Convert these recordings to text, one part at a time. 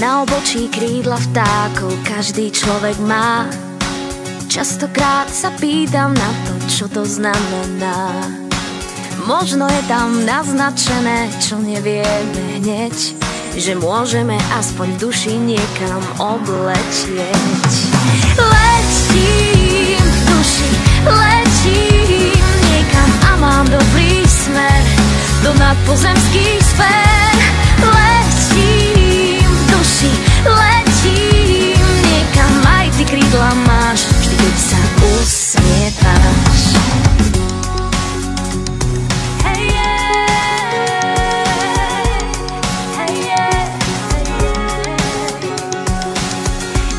Na obočí krídla vtákov každý človek má. Častokrát sa pýtam na to, čo to znamená. Možno je tam naznačené, čo nevieme hneď, že môžeme aspoň v duši niekam odletieť. Letím v duši, letím niekam a mám dobrý smer do nadpozemských sfér. Letím v duši, letím niekam, aj ty krídla máš, vždy keď sa usmievaš.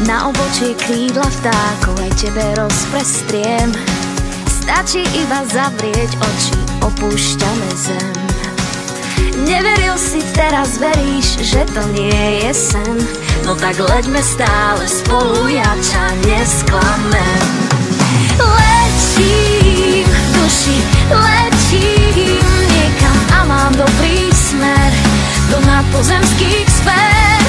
Na obočie krídla vtákov aj tebe rozprestriem. Stačí iba zavrieť oči, opúšťame zem. Neveril si, teraz veríš, že to nie je sen. No tak leďme stále spolu, ja ťa nesklamem. Letím v duši, letím niekam a mám dobrý smer do nadpozemských sfér.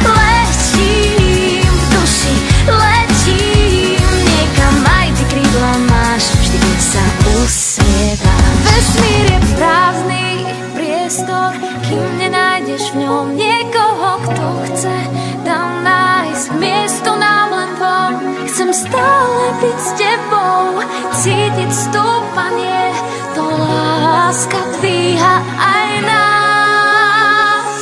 Letím v duši, letím niekam, aj ty krídla máš, vždy keď sa usmievaš. Vesmír je prázdny priestor, kým nenájdeš v ňom niekoho, kto chce tam nájsť miesto nám len dvom. Chcem stále byť s tebou, cítiť stúpanie, to láska dvíha aj nás.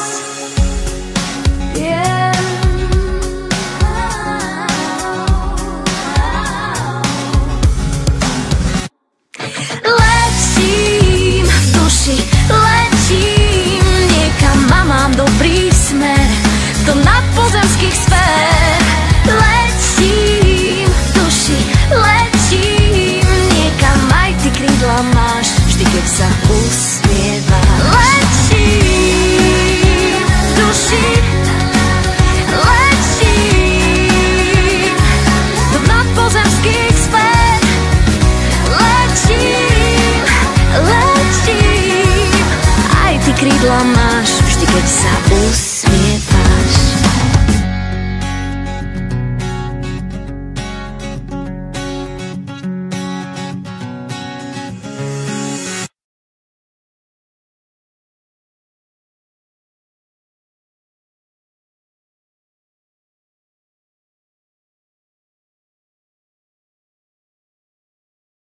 Letím v duši, letím niekam a mám dobrý smer do nadpozemských sfér. Letím v duši, letím niekam, aj ty krídla máš, vždy keď sa usmievaš. Letím v duši, letím do nadpozemských sfér. Letím, letím, aj ty krídla máš, vždy keď sa usmievaš.